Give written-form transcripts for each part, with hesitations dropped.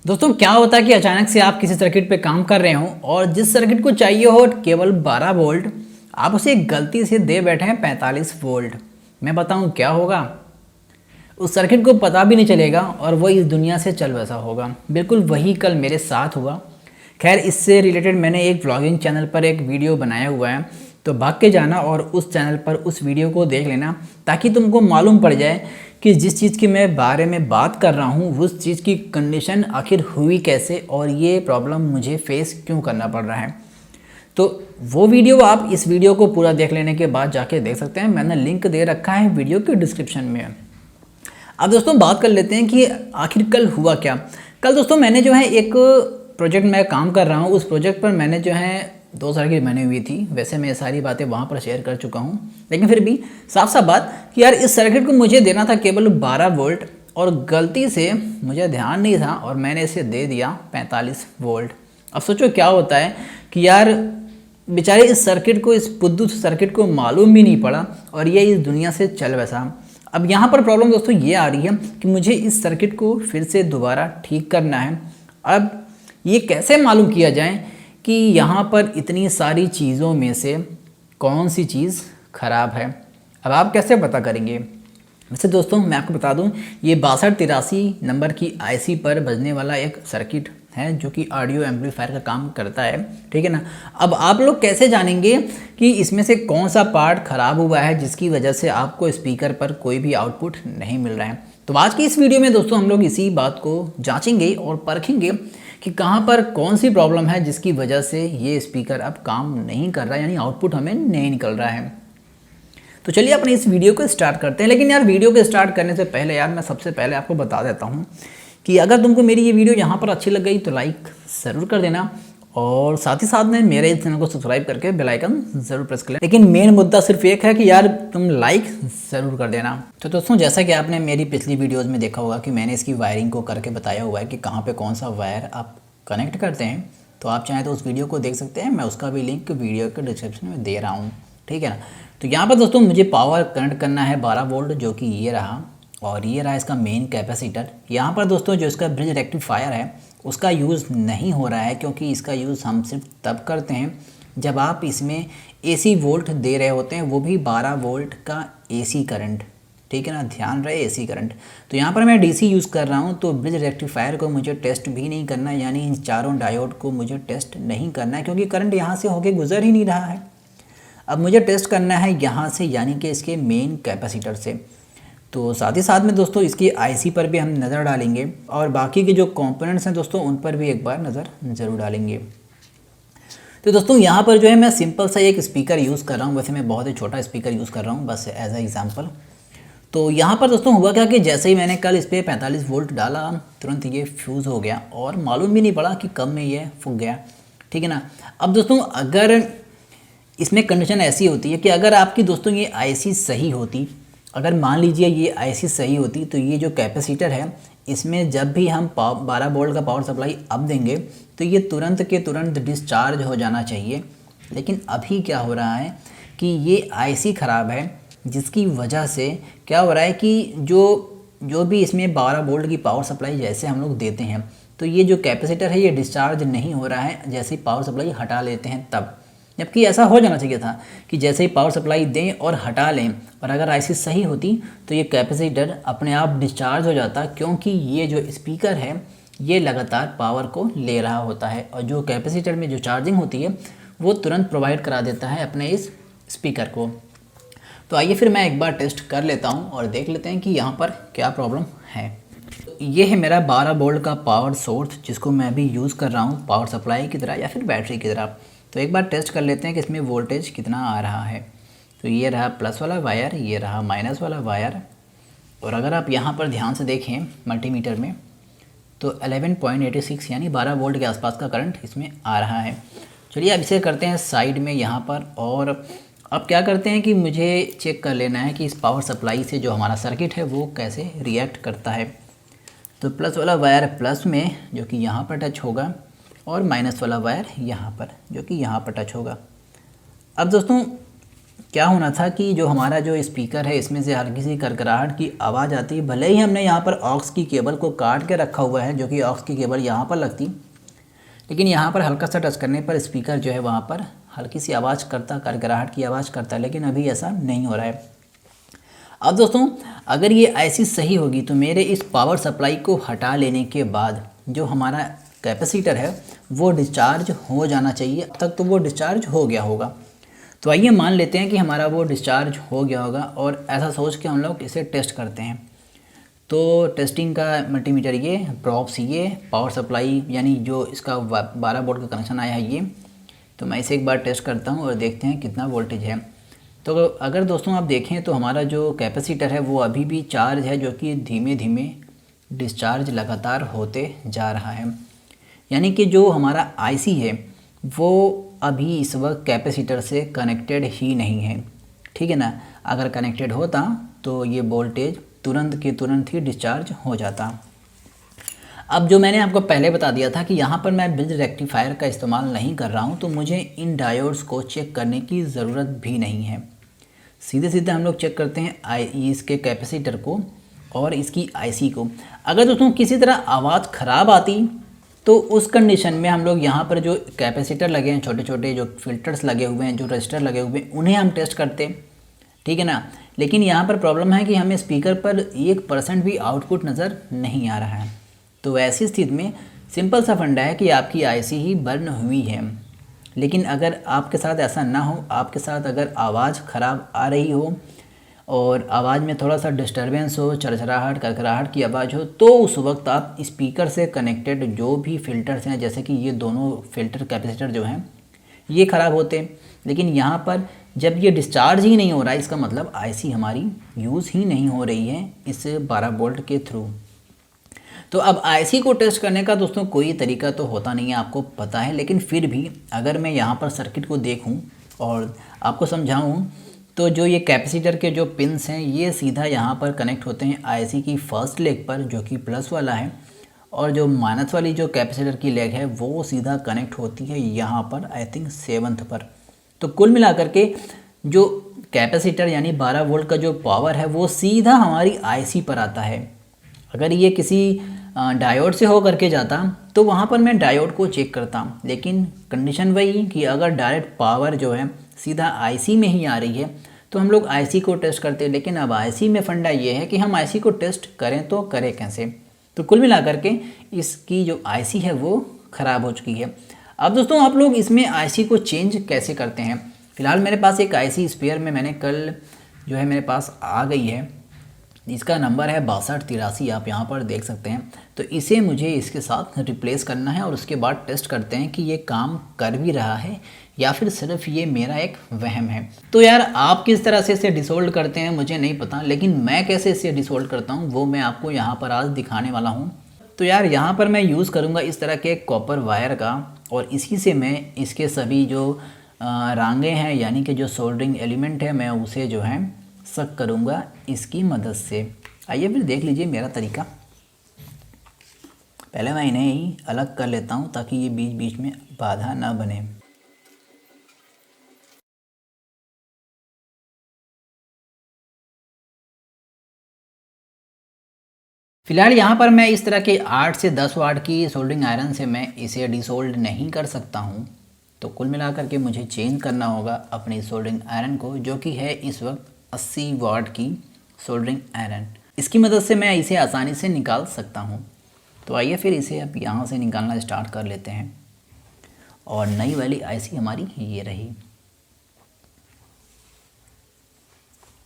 दोस्तों क्या होता है कि अचानक से आप किसी सर्किट पे काम कर रहे हो और जिस सर्किट को चाहिए हो केवल 12 वोल्ट, आप उसे गलती से दे बैठे हैं 45 वोल्ट। मैं बताऊं क्या होगा? उस सर्किट को पता भी नहीं चलेगा और वो इस दुनिया से चल बसा होगा। बिल्कुल वही कल मेरे साथ हुआ। खैर, इससे रिलेटेड मैंने एक व्लॉगिंग चैनल पर एक वीडियो बनाया हुआ है, तो भाग के जाना और उस चैनल पर उस वीडियो को देख लेना, ताकि तुमको मालूम पड़ जाए कि जिस चीज़ की मैं बारे में बात कर रहा हूँ उस चीज़ की कंडीशन आखिर हुई कैसे और ये प्रॉब्लम मुझे फेस क्यों करना पड़ रहा है। तो वो वीडियो आप इस वीडियो को पूरा देख लेने के बाद जाके देख सकते हैं। मैंने लिंक दे रखा है वीडियो के डिस्क्रिप्शन में। अब दोस्तों बात कर लेते हैं कि आखिर कल हुआ क्या। कल दोस्तों मैंने जो है एक प्रोजेक्ट में काम कर रहा हूँ, उस प्रोजेक्ट पर मैंने जो है 2 साल की बनी हुई थी। वैसे मैं सारी बातें वहाँ पर शेयर कर चुका हूँ, लेकिन फिर भी साफ साफ बात कि यार इस सर्किट को मुझे देना था केवल 12 वोल्ट और गलती से मुझे ध्यान नहीं था और मैंने इसे दे दिया 45 वोल्ट। अब सोचो क्या होता है कि यार बेचारे इस सर्किट को, इस बुद्धू सर्किट को मालूम भी नहीं पड़ा और ये इस दुनिया से चल बसा। अब यहाँ पर प्रॉब्लम दोस्तों ये आ रही है कि मुझे इस सर्किट को फिर से दोबारा ठीक करना है। अब ये कैसे मालूम किया जाए कि यहाँ पर इतनी सारी चीज़ों में से कौन सी चीज़ ख़राब है? अब आप कैसे पता करेंगे? वैसे दोस्तों मैं आपको बता दूं, ये 6283 नंबर की आईसी पर बजने वाला एक सर्किट है जो कि ऑडियो एम्पलीफायर का काम करता है, ठीक है ना। अब आप लोग कैसे जानेंगे कि इसमें से कौन सा पार्ट ख़राब हुआ है जिसकी वजह से आपको स्पीकर पर कोई भी आउटपुट नहीं मिल रहा है? तो आज की इस वीडियो में दोस्तों हम लोग इसी बात को जाँचेंगे और परखेंगे कि कहाँ पर कौन सी प्रॉब्लम है जिसकी वजह से ये स्पीकर अब काम नहीं कर रहा है, यानी आउटपुट हमें नहीं निकल रहा है। तो चलिए अपने इस वीडियो को स्टार्ट करते हैं। लेकिन यार वीडियो को स्टार्ट करने से पहले यार मैं सबसे पहले आपको बता देता हूँ कि अगर तुमको मेरी ये वीडियो यहाँ पर अच्छी लग गई तो लाइक ज़रूर कर देना और साथ ही साथ में मेरे इस चैनल को सब्सक्राइब करके बेल आइकन ज़रूर प्रेस कर लेना। लेकिन मेन मुद्दा सिर्फ एक है कि यार तुम लाइक ज़रूर कर देना। तो दोस्तों जैसा कि आपने मेरी पिछली वीडियोज़ में देखा होगा कि मैंने इसकी वायरिंग को करके बताया हुआ है कि कहाँ पर कौन सा वायर आप कनेक्ट करते हैं। तो आप चाहें तो उस वीडियो को देख सकते हैं, मैं उसका भी लिंक वीडियो के डिस्क्रिप्शन में दे रहा हूँ, ठीक है ना। तो यहाँ पर दोस्तों मुझे पावर कनेक्ट करना है 12 वोल्ट, जो कि ये रहा, और ये रहा इसका मेन कैपेसिटर। यहाँ पर दोस्तों जो इसका ब्रिज रेक्टिफायर है उसका यूज़ नहीं हो रहा है, क्योंकि इसका यूज़ हम सिर्फ तब करते हैं जब आप इसमें एसी वोल्ट दे रहे होते हैं, वो भी 12 वोल्ट का एसी करंट, ठीक है ना। ध्यान रहे एसी करंट। तो यहाँ पर मैं डीसी यूज़ कर रहा हूँ, तो ब्रिज रेक्टिफायर को मुझे टेस्ट भी नहीं करना है, यानी इन चारों डायोड को मुझे टेस्ट नहीं करना है, क्योंकि करंट यहाँ से होके गुजर ही नहीं रहा है। अब मुझे टेस्ट करना है यहाँ से, यानी कि इसके मेन कैपेसिटर से। तो साथ ही साथ में दोस्तों इसकी आईसी पर भी हम नज़र डालेंगे और बाकी के जो कंपोनेंट्स हैं दोस्तों उन पर भी एक बार नज़र ज़रूर डालेंगे। तो दोस्तों यहाँ पर जो है मैं सिंपल सा एक स्पीकर यूज़ कर रहा हूँ। वैसे मैं बहुत ही छोटा स्पीकर यूज़ कर रहा हूँ, बस एज अ एग्जाम्पल। तो यहाँ पर दोस्तों हुआ क्या कि जैसे ही मैंने कल इस पर 45 वोल्ट डाला, तुरंत ये फ्यूज़ हो गया और मालूम भी नहीं पड़ा कि कब में ये फूक गया, ठीक है ना। अब दोस्तों अगर इसमें कंडीशन ऐसी होती है कि अगर आपकी दोस्तों ये आईसी सही होती, अगर मान लीजिए ये आईसी सही होती, तो ये जो कैपेसिटर है इसमें जब भी हम 12 वोल्ट का पावर सप्लाई अब देंगे तो ये तुरंत के तुरंत डिस्चार्ज हो जाना चाहिए। लेकिन अभी क्या हो रहा है कि ये आईसी ख़राब है, जिसकी वजह से क्या हो रहा है कि जो भी इसमें 12 वोल्ट की पावर सप्लाई जैसे हम लोग देते हैं, तो ये जो कैपेसिटर है ये डिस्चार्ज नहीं हो रहा है जैसे ही पावर सप्लाई हटा लेते हैं तब। जबकि ऐसा हो जाना चाहिए था कि जैसे ही पावर सप्लाई दें और हटा लें, और अगर आईसी सही होती तो ये कैपेसिटर अपने आप डिस्चार्ज हो जाता, क्योंकि ये जो स्पीकर है ये लगातार पावर को ले रहा होता है और जो कैपेसिटर में जो चार्जिंग होती है वो तुरंत प्रोवाइड करा देता है अपने इस स्पीकर को। तो आइए फिर मैं एक बार टेस्ट कर लेता हूँ और देख लेते हैं कि यहाँ पर क्या प्रॉब्लम है। ये है मेरा 12 वोल्ट का पावर सोर्स, जिसको मैं अभी यूज़ कर रहा हूँ पावर सप्लाई की तरह या फिर बैटरी की तरह। तो एक बार टेस्ट कर लेते हैं कि इसमें वोल्टेज कितना आ रहा है। तो ये रहा प्लस वाला वायर, ये रहा माइनस वाला वायर, और अगर आप यहाँ पर ध्यान से देखें मल्टीमीटर में तो 11.86 यानी 12 वोल्ट के आसपास का करंट इसमें आ रहा है। चलिए अब इसे करते हैं साइड में यहाँ पर, और अब क्या करते हैं कि मुझे चेक कर लेना है कि इस पावर सप्लाई से जो हमारा सर्किट है वो कैसे रिएक्ट करता है। तो प्लस वाला वायर प्लस में जो कि यहाँ पर टच होगा, और माइनस वाला वायर यहाँ पर जो कि यहाँ पर टच होगा। अब दोस्तों क्या होना था कि जो हमारा जो स्पीकर है इसमें से हल्की सी करकराहट की आवाज़ आती, भले ही हमने यहाँ पर ऑक्स की केबल को काट के रखा हुआ है, जो कि ऑक्स की केबल यहाँ पर लगती, लेकिन यहाँ पर हल्का सा टच करने पर स्पीकर जो है वहाँ पर हल्की सी आवाज़ करता, करकराहट की आवाज़ करता, लेकिन अभी ऐसा नहीं हो रहा है। अब दोस्तों अगर ये ऐसी सही होगी तो मेरे इस पावर सप्लाई को हटा लेने के बाद जो हमारा कैपेसिटर है वो डिस्चार्ज हो जाना चाहिए। अब तक तो वो डिस्चार्ज हो गया होगा, तो आइए मान लेते हैं कि हमारा वो डिस्चार्ज हो गया होगा, और ऐसा सोच के हम लोग इसे टेस्ट करते हैं। तो टेस्टिंग का मल्टीमीटर ये, प्रॉप्स ये, पावर सप्लाई यानी जो इसका 12 वोल्ट का कनेक्शन आया है ये, तो मैं इसे एक बार टेस्ट करता हूँ और देखते हैं कितना वोल्टेज है। तो अगर दोस्तों आप देखें तो हमारा जो कैपेसिटर है वो अभी भी चार्ज है, जो कि धीमे धीमे डिस्चार्ज लगातार होते जा रहा है। यानी कि जो हमारा आईसी है वो अभी इस वक्त कैपेसिटर से कनेक्टेड ही नहीं है, ठीक है ना। अगर कनेक्टेड होता तो ये वोल्टेज तुरंत के तुरंत ही डिस्चार्ज हो जाता। अब जो मैंने आपको पहले बता दिया था कि यहाँ पर मैं ब्रिज रेक्टिफायर का इस्तेमाल नहीं कर रहा हूँ, तो मुझे इन डायोड्स को चेक करने की ज़रूरत भी नहीं है। सीधे सीधे हम लोग चेक करते हैं इसके कैपेसिटर को और इसकी आईसी को। अगर दोस्तों किसी तरह आवाज़ ख़राब आती तो उस कंडीशन में हम लोग यहाँ पर जो कैपेसिटर लगे हैं, छोटे छोटे जो फिल्टर्स लगे हुए हैं, जो रजिस्टर लगे हुए हैं, उन्हें हम टेस्ट करते, ठीक है ना। लेकिन यहाँ पर प्रॉब्लम है कि हमें स्पीकर पर 1% भी आउटपुट नज़र नहीं आ रहा है। तो ऐसी स्थिति में सिंपल सा फंडा है कि आपकी आईसी ही बर्न हुई है। लेकिन अगर आपके साथ ऐसा ना हो, आपके साथ अगर आवाज़ ख़राब आ रही हो और आवाज़ में थोड़ा सा डिस्टरबेंस हो, चरचराहट, करकराहट की आवाज़ हो, तो उस वक्त आप स्पीकर से कनेक्टेड जो भी फ़िल्टर्स हैं, जैसे कि ये दोनों फ़िल्टर कैपेसिटर जो हैं ये ख़राब होते। लेकिन यहाँ पर जब ये डिस्चार्ज ही नहीं हो रहा है, इसका मतलब आईसी हमारी यूज़ ही नहीं हो रही है इस 12 वोल्ट के थ्रू। तो अब आईसी को टेस्ट करने का दोस्तों कोई तरीका तो होता नहीं है, आपको पता है। लेकिन फिर भी अगर मैं यहाँ पर सर्किट को देखूँ और आपको समझाऊँ, तो जो ये कैपेसिटर के जो पिन्स हैं ये सीधा यहाँ पर कनेक्ट होते हैं आईसी की फर्स्ट लेग पर, जो कि प्लस वाला है, और जो माइनस वाली जो कैपेसिटर की लेग है वो सीधा कनेक्ट होती है यहाँ पर, आई थिंक 7th पर। तो कुल मिलाकर के जो कैपेसिटर यानी 12 वोल्ट का जो पावर है वो सीधा हमारी आईसी पर आता है। अगर ये किसी डायोड से हो करके जाता तो वहाँ पर मैं डायोड को चेक करता, लेकिन कंडीशन वही कि अगर डायरेक्ट पावर जो है सीधा आईसी में ही आ रही है तो हम लोग आईसी को टेस्ट करते। लेकिन अब आईसी में फंडा ये है कि हम आईसी को टेस्ट करें तो करें कैसे। तो कुल मिलाकर के इसकी जो आईसी है वो ख़राब हो चुकी है। अब दोस्तों आप लोग इसमें आईसी को चेंज कैसे करते हैं। फ़िलहाल मेरे पास एक आईसी स्पेयर में मैंने कल जो है मेरे पास आ गई है, इसका नंबर है 6283, आप यहाँ पर देख सकते हैं। तो इसे मुझे इसके साथ रिप्लेस करना है और उसके बाद टेस्ट करते हैं कि ये काम कर भी रहा है या फिर सिर्फ ये मेरा एक वहम है। तो यार आप किस तरह से इसे डिसोल्ड करते हैं मुझे नहीं पता, लेकिन मैं कैसे इसे डिसोल्ड करता हूँ वो मैं आपको यहाँ पर आज दिखाने वाला हूँ। तो यार यहाँ पर मैं यूज़ करूँगा इस तरह के कॉपर वायर का, और इसी से मैं इसके सभी जो रांगे हैं यानी कि जो सोल्डरिंग एलिमेंट है मैं उसे जो है सक करूँगा इसकी मदद से। आइए फिर देख लीजिए मेरा तरीका। पहले मैं इन्हें ही अलग कर लेता हूँ ताकि ये बीच बीच में बाधा ना बने। फिलहाल यहाँ पर मैं इस तरह के 8 से 10 वाट की सोल्डरिंग आयरन से मैं इसे डिसोल्ड नहीं कर सकता हूँ। तो कुल मिलाकर के मुझे चेंज करना होगा अपनी सोल्डरिंग आयरन को, जो कि है इस वक्त 80 वाट की सोल्डरिंग आयरन। इसकी मदद से मैं इसे आसानी से निकाल सकता हूँ। तो आइए फिर इसे अब यहाँ से निकालना स्टार्ट कर लेते हैं। और नई वाली आईसी हमारी ये रही।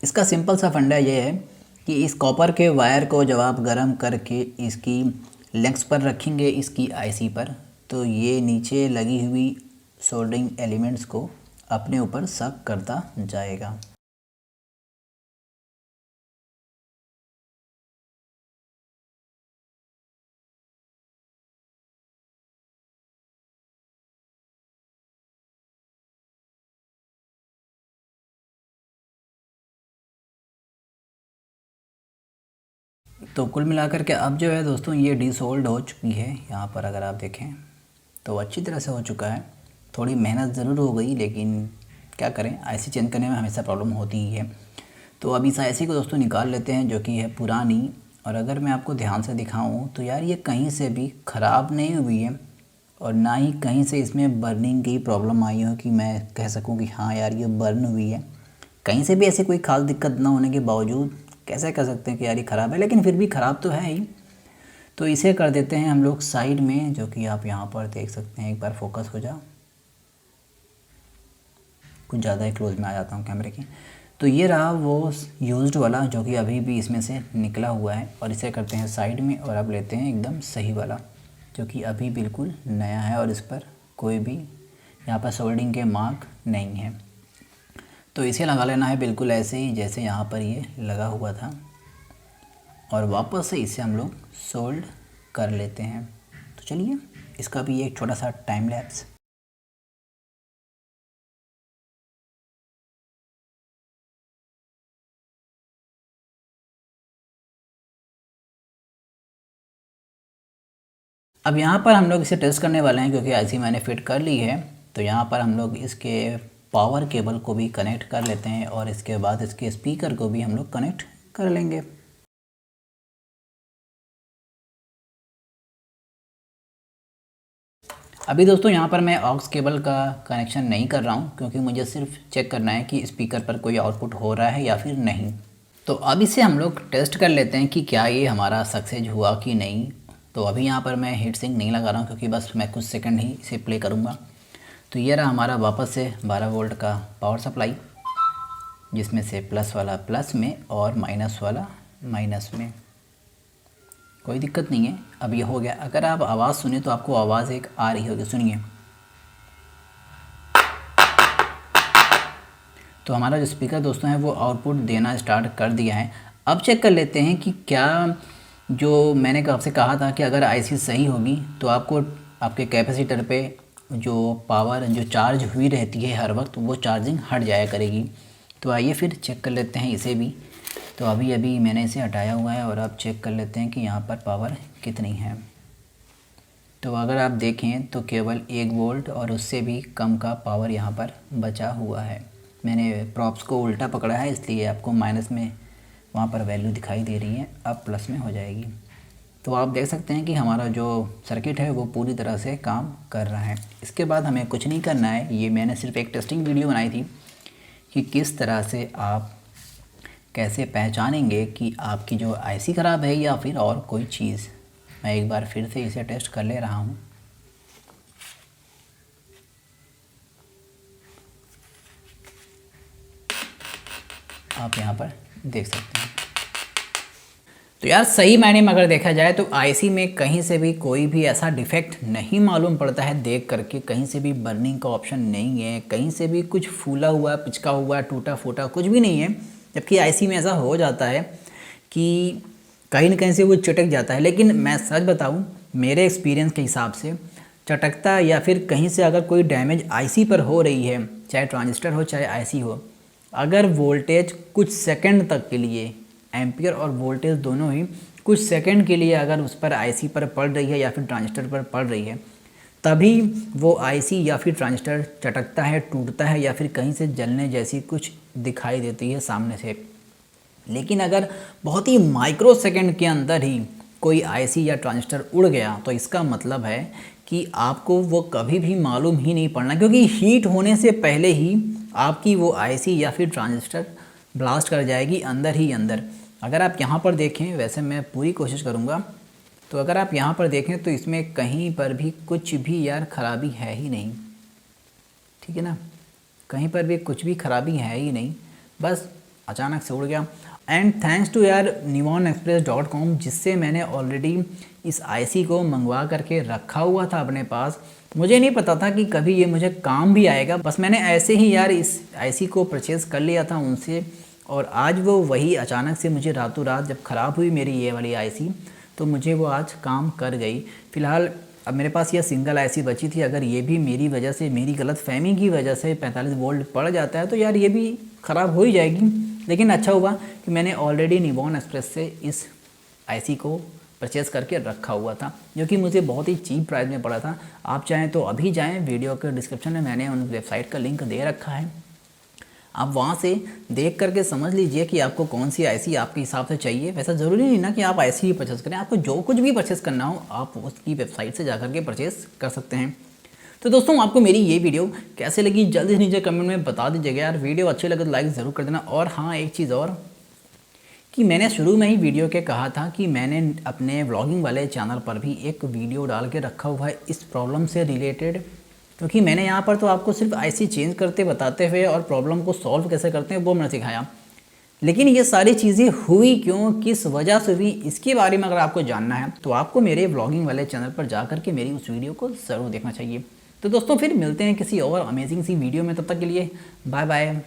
इसका सिंपल सा फंडा ये है कि इस कॉपर के वायर को जब आप गर्म करके इसकी लेग्स पर रखेंगे इसकी आईसी पर, तो ये नीचे लगी हुई सोल्डरिंग एलिमेंट्स को अपने ऊपर सक करता जाएगा। तो कुल मिलाकर के अब जो है दोस्तों ये डिसोल्ड हो चुकी है। यहाँ पर अगर आप देखें तो अच्छी तरह से हो चुका है। थोड़ी मेहनत ज़रूर हो गई, लेकिन क्या करें, आईसी चेंज करने में हमेशा प्रॉब्लम होती ही है। तो अब इस आईसी को दोस्तों निकाल लेते हैं जो कि है पुरानी। और अगर मैं आपको ध्यान से दिखाऊं तो यार ये कहीं से भी ख़राब नहीं हुई है और ना ही कहीं से इसमें बर्निंग की प्रॉब्लम आई हो कि मैं कह सकूं कि हाँ यार ये बर्न हुई है। कहीं से भी ऐसी कोई खास दिक्कत ना होने के बावजूद कैसे कह सकते हैं कि यार ये ख़राब है, लेकिन फिर भी ख़राब तो है ही। तो इसे कर देते हैं हम लोग साइड में, जो कि आप यहाँ पर देख सकते हैं। एक बार फोकस हो जा, कुछ ज़्यादा ही क्लोज में आ जाता हूँ कैमरे की। तो ये रहा वो यूज्ड वाला जो कि अभी भी इसमें से निकला हुआ है, और इसे करते हैं साइड में। और अब लेते हैं एकदम सही वाला जो कि अभी बिल्कुल नया है और इस पर कोई भी यहाँ पर सोल्डिंग के मार्क नहीं है। तो इसे लगा लेना है बिल्कुल ऐसे ही जैसे यहाँ पर ये लगा हुआ था, और वापस से इसे हम लोग सोल्ड कर लेते हैं। तो चलिए इसका भी एक छोटा सा टाइम लैप्स। अब यहाँ पर हम लोग इसे टेस्ट करने वाले हैं क्योंकि आईसी मैंने फिट कर ली है। तो यहाँ पर हम लोग इसके पावर केबल को भी कनेक्ट कर लेते हैं और इसके बाद इसके स्पीकर को भी हम लोग कनेक्ट कर लेंगे। अभी दोस्तों यहाँ पर मैं ऑक्स केबल का कनेक्शन नहीं कर रहा हूँ क्योंकि मुझे सिर्फ चेक करना है कि स्पीकर पर कोई आउटपुट हो रहा है या फिर नहीं। तो अब इसे हम लोग टेस्ट कर लेते हैं कि क्या ये हमारा सक्सेस हुआ कि नहीं। तो अभी यहाँ पर मैं हीट सिंक नहीं लगा रहा हूँ क्योंकि बस मैं कुछ सेकंड ही इसे प्ले करूँगा। तो ये रहा हमारा वापस से 12 वोल्ट का पावर सप्लाई, जिसमें से प्लस वाला प्लस में और माइनस वाला माइनस में। कोई दिक्कत नहीं है, अब ये हो गया। अगर आप आवाज़ सुने तो आपको आवाज़ एक आ रही होगी, सुनिए। तो हमारा जो स्पीकर दोस्तों है वो आउटपुट देना स्टार्ट कर दिया है। अब चेक कर लेते हैं कि क्या जो मैंने आपसे कहा था कि अगर आईसी सही होगी तो आपको आपके कैपेसिटर पे जो पावर जो चार्ज हुई रहती है हर वक्त, वो चार्जिंग हट जाया करेगी। तो आइए फिर चेक कर लेते हैं इसे भी। तो अभी अभी मैंने इसे हटाया हुआ है और अब चेक कर लेते हैं कि यहाँ पर पावर कितनी है। तो अगर आप देखें तो केवल 1 वोल्ट और उससे भी कम का पावर यहाँ पर बचा हुआ है। मैंने प्रॉप्स को उल्टा पकड़ा है इसलिए आपको माइनस में वहाँ पर वैल्यू दिखाई दे रही है, अब प्लस में हो जाएगी। तो आप देख सकते हैं कि हमारा जो सर्किट है वो पूरी तरह से काम कर रहा है। इसके बाद हमें कुछ नहीं करना है, ये मैंने सिर्फ एक टेस्टिंग वीडियो बनाई थी कि किस तरह से आप कैसे पहचानेंगे कि आपकी जो आईसी ख़राब है या फिर और कोई चीज़। मैं एक बार फिर से इसे टेस्ट कर ले रहा हूँ। आप यहाँ पर देख सकते हैं। तो यार सही मायने में अगर देखा जाए तो आईसी में कहीं से भी कोई भी ऐसा डिफेक्ट नहीं मालूम पड़ता है देख करके। कहीं से भी बर्निंग का ऑप्शन नहीं है, कहीं से भी कुछ फूला हुआ पिचका हुआ टूटा फूटा कुछ भी नहीं है। जबकि आईसी में ऐसा हो जाता है कि कहीं ना कहीं से वो चटक जाता है। लेकिन मैं सच बताऊँ, मेरे एक्सपीरियंस के हिसाब से चटकता या फिर कहीं से अगर कोई डैमेज आईसी पर हो रही है, चाहे ट्रांजिस्टर हो चाहे आईसी हो, अगर वोल्टेज कुछ सेकंड तक के लिए, एम्पियर और वोल्टेज दोनों ही कुछ सेकंड के लिए अगर उस पर आईसी पर पड़ रही है या फिर ट्रांजिस्टर पर पड़ रही है, तभी वो आईसी या फिर ट्रांजिस्टर चटकता है, टूटता है या फिर कहीं से जलने जैसी कुछ दिखाई देती है सामने से। लेकिन अगर बहुत ही माइक्रो सेकंड के अंदर ही कोई आईसी या ट्रांजिस्टर उड़ गया तो इसका मतलब है कि आपको वो कभी भी मालूम ही नहीं पड़ना, क्योंकि हीट होने से पहले ही आपकी वो आईसी या फिर ट्रांजिस्टर ब्लास्ट कर जाएगी अंदर ही अंदर। अगर आप यहाँ पर देखें, वैसे मैं पूरी कोशिश करूँगा, तो अगर आप यहाँ पर देखें तो इसमें कहीं पर भी कुछ भी यार ख़राबी है ही नहीं, ठीक है ना। कहीं पर भी कुछ भी ख़राबी है ही नहीं, बस अचानक से उड़ गया। एंड थैंक्स टू यार nivonexpress.com, जिससे मैंने ऑलरेडी इस आईसी को मंगवा करके रखा हुआ था अपने पास। मुझे नहीं पता था कि कभी ये मुझे काम भी आएगा, बस मैंने ऐसे ही यार इस आईसी को परचेज़ कर लिया था उनसे, और आज वो वही अचानक से मुझे रातों रात जब ख़राब हुई मेरी ये वाली आईसी, तो मुझे वो आज काम कर गई। फ़िलहाल अब मेरे पास ये सिंगल आईसी बची थी, अगर ये भी मेरी वजह से, मेरी गलतफहमी की वजह से 45 वोल्ट पड़ जाता है तो यार ये भी ख़राब हो ही जाएगी। लेकिन अच्छा हुआ कि मैंने ऑलरेडी निवॉन एक्सप्रेस से इस आईसी को परचेज़ करके रखा हुआ था, जो कि मुझे बहुत ही चीप प्राइस में पड़ा था। आप चाहें तो अभी जाएं, वीडियो के डिस्क्रिप्शन में मैंने उन वेबसाइट का लिंक दे रखा है, आप वहाँ से देख करके समझ लीजिए कि आपको कौन सी आईसी आपके हिसाब से चाहिए। वैसा ज़रूरी नहीं ना कि आप आईसी ही परचेस करें, आपको जो कुछ भी परचेस करना हो आप उसकी वेबसाइट से जा करके परचेस कर सकते हैं। तो दोस्तों आपको मेरी ये वीडियो कैसे लगी जल्दी से नीचे कमेंट में बता दीजिएगा यार। वीडियो अच्छी लगे तो लाइक ज़रूर कर देना। और हाँ, एक चीज़ और कि मैंने शुरू में ही वीडियो के कहा था कि मैंने अपने व्लॉगिंग वाले चैनल पर भी एक वीडियो डाल के रखा हुआ है इस प्रॉब्लम से रिलेटेड, क्योंकि मैंने यहाँ पर तो आपको सिर्फ आईसी चेंज करते बताते हुए और प्रॉब्लम को सॉल्व कैसे करते हैं वो मैंने सिखाया, लेकिन ये सारी चीज़ें हुई क्यों, किस वजह से हुई, इसके बारे में अगर आपको जानना है तो आपको मेरे व्लॉगिंग वाले चैनल पर जा करके मेरी उस वीडियो को ज़रूर देखना चाहिए। तो दोस्तों फिर मिलते हैं किसी और अमेजिंग सी वीडियो में, तब तक के लिए बाय बाय।